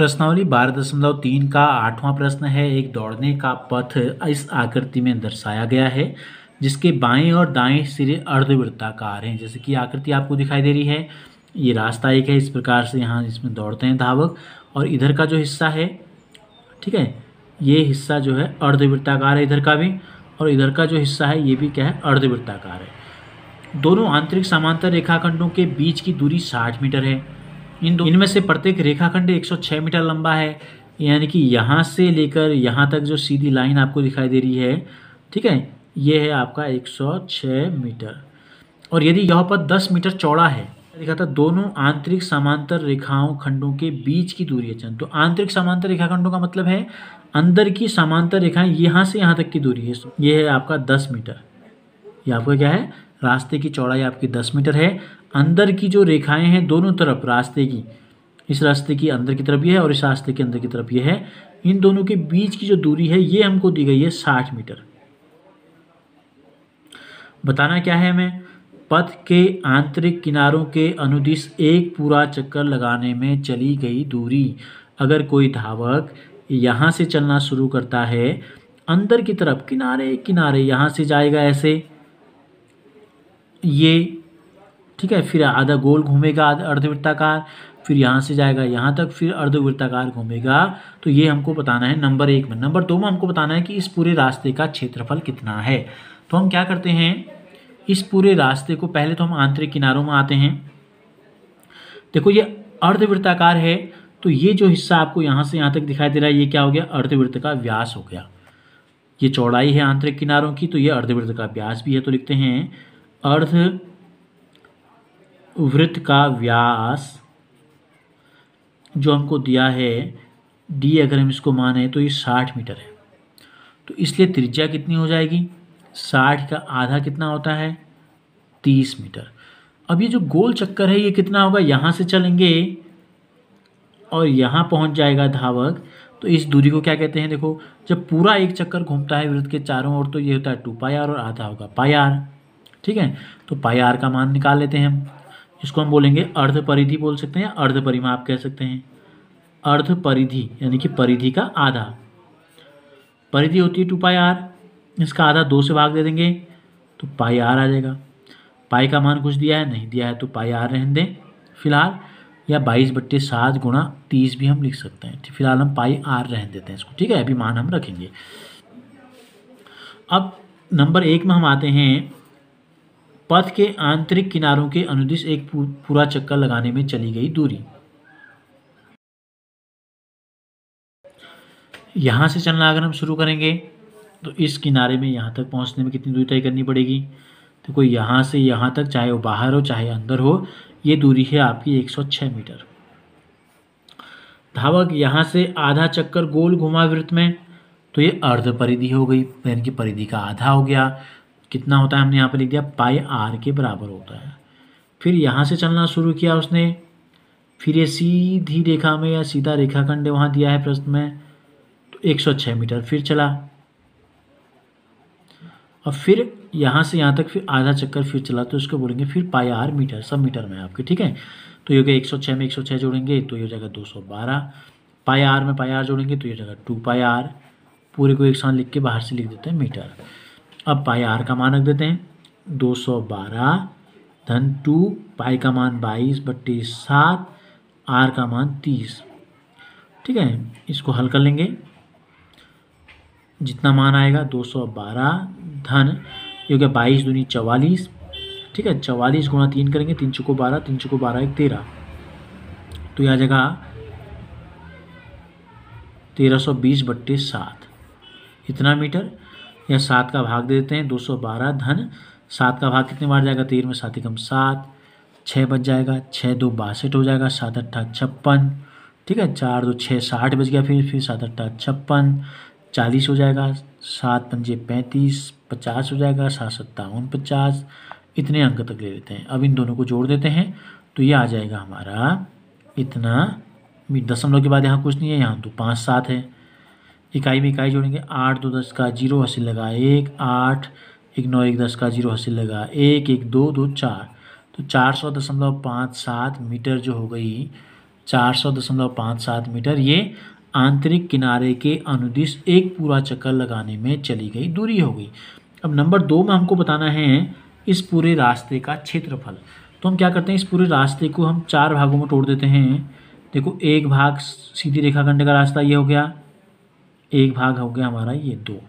प्रश्नावली 12.3 का 8वां प्रश्न है। एक दौड़ने का पथ इस आकृति में दर्शाया गया है जिसके बाएं और दाएं सिरे अर्धवृत्ताकार हैं। जैसे कि आकृति आपको दिखाई दे रही है, ये रास्ता एक है, इस प्रकार से यहाँ इसमें दौड़ते हैं धावक, और इधर का जो हिस्सा है, ठीक है, ये हिस्सा जो है अर्धवृत्ताकार है इधर का भी, और इधर का जो हिस्सा है ये भी क्या है, अर्धवृत्ताकार है। दोनों आंतरिक समांतर रेखाखंडों के बीच की दूरी 60 मीटर है। इनमें से प्रत्येक रेखाखंड 106 मीटर लंबा है, यानी कि यहाँ से लेकर यहाँ तक जो सीधी लाइन आपको दिखाई दे रही है, ठीक है, ये है आपका 106 मीटर। और यदि यह पथ 10 मीटर चौड़ा है, लिखा था दोनों आंतरिक समांतर रेखाओं खंडों के बीच की दूरी है। तो आंतरिक समांतर रेखाखंडों का मतलब है अंदर की समांतर रेखाएं, यहाँ से यहाँ तक की दूरी है, ये है आपका 10 मीटर। ये आपका क्या है, रास्ते की चौड़ाई आपकी 10 मीटर है। अंदर की जो रेखाएं हैं दोनों तरफ रास्ते की, इस रास्ते की अंदर की तरफ ये है और इस रास्ते के अंदर की तरफ ये है, इन दोनों के बीच की जो दूरी है ये हमको दी गई है 60 मीटर। बताना क्या है हमें, पथ के आंतरिक किनारों के अनुदिश एक पूरा चक्कर लगाने में चली गई दूरी। अगर कोई धावक यहाँ से चलना शुरू करता है, अंदर की तरफ किनारे किनारे यहाँ से जाएगा ऐसे, ये ठीक है, फिर आधा गोल घूमेगा अर्धवृत्ताकार, फिर यहाँ से जाएगा यहाँ तक, फिर अर्धवृत्ताकार घूमेगा। तो ये हमको बताना है नंबर 1 में। नंबर 2 में हमको बताना है कि इस पूरे रास्ते का क्षेत्रफल कितना है। तो हम क्या करते हैं, इस पूरे रास्ते को पहले तो हम आंतरिक किनारों में आते हैं। देखो ये अर्धवृत्ताकार है, तो ये जो हिस्सा आपको यहाँ से यहाँ तक दिखाई दे रहा है ये क्या हो गया, अर्धवृत्त का व्यास हो गया। ये चौड़ाई है आंतरिक किनारों की, तो ये अर्धवृत्त का व्यास भी है। तो लिखते हैं अर्धवृत्त का व्यास जो हमको दिया है डी, अगर हम इसको माने तो ये 60 मीटर है। तो इसलिए त्रिज्या कितनी हो जाएगी, 60 का आधा कितना होता है, 30 मीटर। अब ये जो गोल चक्कर है ये कितना होगा, यहाँ से चलेंगे और यहाँ पहुँच जाएगा धावक, तो इस दूरी को क्या कहते हैं। देखो जब पूरा एक चक्कर घूमता है वृत्त के चारों ओर, तो ये होता है 2πr और आधा होगा πr, ठीक है। तो πr का मान निकाल लेते हैं हम, इसको हम बोलेंगे अर्ध परिधि बोल सकते हैं, अर्ध परिमाप आप कह सकते हैं। अर्ध परिधि यानी कि परिधि का आधा, परिधि होती है 2πr, इसका आधा 2 से भाग दे देंगे तो πr आ जाएगा। पाई का मान कुछ दिया है, नहीं दिया है, तो πr रहने दें फिलहाल, या 22/7 गुणा 30 भी हम लिख सकते हैं। फिलहाल हम πr रहने देते हैं इसको, ठीक है, अभी मान हम रखेंगे। अब नंबर 1 में हम आते हैं, पथ के आंतरिक किनारों के अनुदिश एक पूरा चक्कर लगाने में चली गई दूरी। यहाँ से चलना अगर हम शुरू करेंगे तो इस किनारे में यहाँ तक पहुँचने में कितनी दूरी तय करनी पड़ेगी। तो कोई यहाँ से यहाँ तक, चाहे वो बाहर हो चाहे अंदर हो, ये दूरी है आपकी 106 मीटर। धावक यहाँ से आधा चक्कर गोल घुमा वृत्त में, तो ये अर्ध परिधि हो गई, यानी कि परिधि का आधा हो गया। कितना होता है, हमने यहाँ पर लिख दिया πr के बराबर होता है। फिर यहाँ से चलना शुरू किया उसने, फिर ये सीधी रेखा में या सीधा रेखाखंड वहाँ दिया है प्रश्न में, तो 106 मीटर फिर चला, और फिर यहाँ से यहाँ तक फिर आधा चक्कर फिर चला, तो इसको बोलेंगे फिर πr मीटर, सब मीटर में आपके, ठीक है। तो ये हो गया 106 में 106 जोड़ेंगे तो ये हो जाएगा 212, πr में πr जोड़ेंगे तो ये हो जाएगा 2πr, पूरे को एक साथ लिख के बाहर से लिख देते हैं मीटर। अब πr का मान रख देते हैं 212 धन 2, पाई का मान 22/7, r का मान 30, ठीक है। इसको हल कर लेंगे, जितना मान आएगा 212 धन ये हो गया 22 दूनी 44, ठीक है, 44 गुणा 3 करेंगे, 3 चौको 12, 3 चौको 12 1 13, तो यह आ जाएगा 1320/7 इतना मीटर, या 7 का भाग दे देते हैं, 212 धन 7 का भाग कितने बार जाएगा, 13 में 7 एकम 7, 6 बच जाएगा, 6 2 62 हो जाएगा, 7 8 56, ठीक है, 4 2 6 60 बच गया, फिर 7 8 56, 40 हो जाएगा, 7 पंजे 35, 50 हो जाएगा, 7 7 49, इतने अंक तक ले लेते हैं। अब इन दोनों को जोड़ देते हैं तो ये आ जाएगा हमारा इतना, दशमलव के बाद यहाँ कुछ नहीं है, यहाँ तो 5 7 है। इकाई में इकाई जोड़ेंगे, 8 2 10 का 0 हासिल लगा 1, 8 1 9 1 10 का 0 हासिल लगा 1 1 2 2 4, तो 400.57 मीटर जो हो गई 400.57 मीटर ये आंतरिक किनारे के अनुदिश एक पूरा चक्कर लगाने में चली गई दूरी हो गई। अब नंबर 2 में हमको बताना है इस पूरे रास्ते का क्षेत्रफल। तो हम क्या करते हैं, इस पूरे रास्ते को हम 4 भागों में तोड़ देते हैं। देखो, एक भाग सीधी रेखाखंड का रास्ता ये हो गया, एक भाग हो गया हमारा ये 2।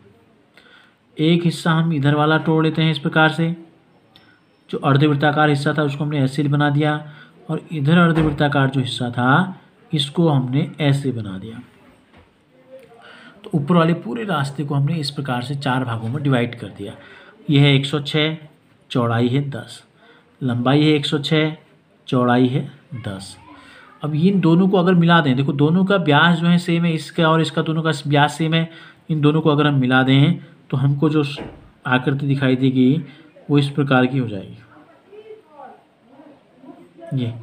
एक हिस्सा हम इधर वाला तोड़ लेते हैं इस प्रकार से, जो अर्धवृत्ताकार हिस्सा था उसको हमने ऐसे बना दिया, और इधर अर्धवृत्ताकार जो हिस्सा था इसको हमने ऐसे बना दिया। तो ऊपर वाले पूरे रास्ते को हमने इस प्रकार से 4 भागों में डिवाइड कर दिया। यह है 106, चौड़ाई है 10, लंबाई है 106, चौड़ाई है 10। अब इन दोनों को अगर मिला दें, देखो दोनों का व्यास जो है सेम है, इसका और इसका दोनों का व्यास सेम है, इन दोनों को अगर हम मिला दें तो हमको जो आकृति दिखाई देगी वो इस प्रकार की हो जाएगी। ये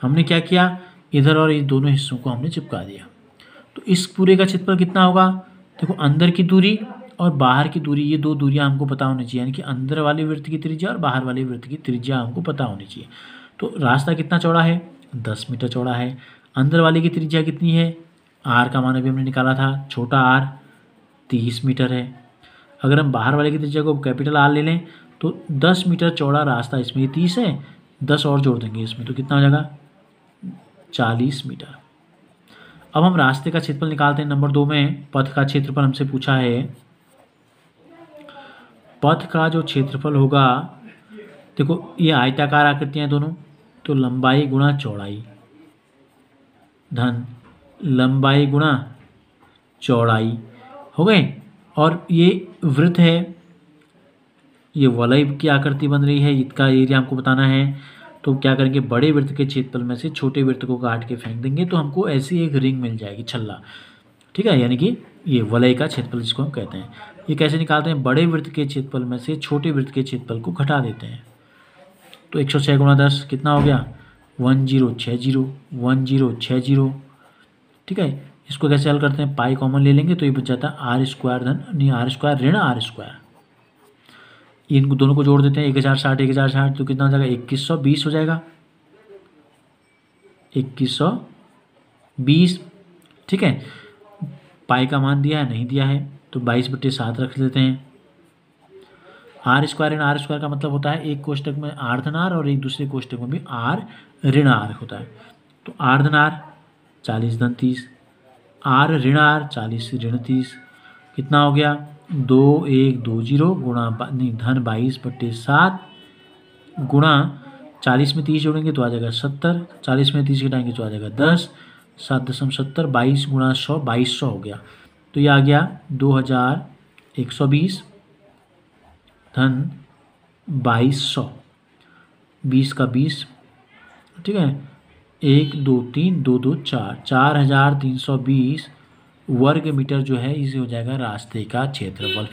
हमने क्या किया, इधर और इस दोनों हिस्सों को हमने चिपका दिया। तो इस पूरे का क्षेत्रफल कितना होगा, देखो अंदर की दूरी और बाहर की दूरी, ये 2 दूरियां हमको पता होनी चाहिए, यानी कि अंदर वाले वृत्त की त्रिज्या और बाहर वाले वृत्त की त्रिज्या हमको पता होनी चाहिए। तो रास्ता कितना चौड़ा है, 10 मीटर चौड़ा है। अंदर वाले की त्रिज्या कितनी है, आर का मान अभी हमने निकाला था, छोटा आर 30 मीटर है। अगर हम बाहर वाले की त्रिज्या को कैपिटल आर ले लें तो 10 मीटर चौड़ा रास्ता, इसमें ये 30 है, 10 और जोड़ देंगे इसमें तो कितना हो जाएगा 40 मीटर। अब हम रास्ते का क्षेत्रफल निकालते हैं। नंबर 2 में पथ का क्षेत्रफल हमसे पूछा है। पथ का जो क्षेत्रफल होगा, देखो ये आयताकार आकृतियां हैं दोनों, तो लंबाई गुणा चौड़ाई धन लंबाई गुणा चौड़ाई हो गए। और ये वृत्त है, ये वलय की आकृति बन रही है, इसका एरिया हमको बताना है। तो क्या करेंगे, बड़े वृत्त के क्षेत्रफल में से छोटे वृत्त को काट के फेंक देंगे तो हमको ऐसी एक रिंग मिल जाएगी, छल्ला, ठीक है, यानी कि ये वलय का क्षेत्रफल जिसको हम कहते हैं। ये कैसे निकालते हैं, बड़े वृत्त के क्षेत्रफल में से छोटे वृत्त के क्षेत्रफल को घटा देते हैं। तो 106 गुणा 10 कितना हो गया 1060, ठीक है। इसको कैसे हल करते हैं, पाई कॉमन ले लेंगे तो ये बच जाता है आर स्क्वायर धन नहीं आर स्क्वायर ऋण आर स्क्वायर। इन दोनों को जोड़ देते हैं, 1060 तो कितना हो जाएगा 2120 हो जाएगा, 2120, ठीक है। पाई का मान दिया है, नहीं दिया है, तो 22/7 रख लेते हैं। आर स्क्वायर ऋण आर स्क्वायर का मतलब होता है एक कोष्टक में आर धन आर और एक दूसरे कोष्टक में भी आर ऋण आर होता है। तो आर धन आर 40 धन 30, आर ऋण आर 40 ऋण 30, कितना हो गया 2120 गुणा धन 22/7 गुणा 40 में 30 जोड़ेंगे तो आ जाएगा 70, 40 में 30 घटाएंगे तो आ जाएगा 10, 7.70, 22 गुणा 100 2200 हो गया। तो ये आ गया 2120 धन 2200, 20 का 20, ठीक है, 1 2 3 2 2 4, 4320 वर्ग मीटर जो है इसे हो जाएगा रास्ते का क्षेत्रफल।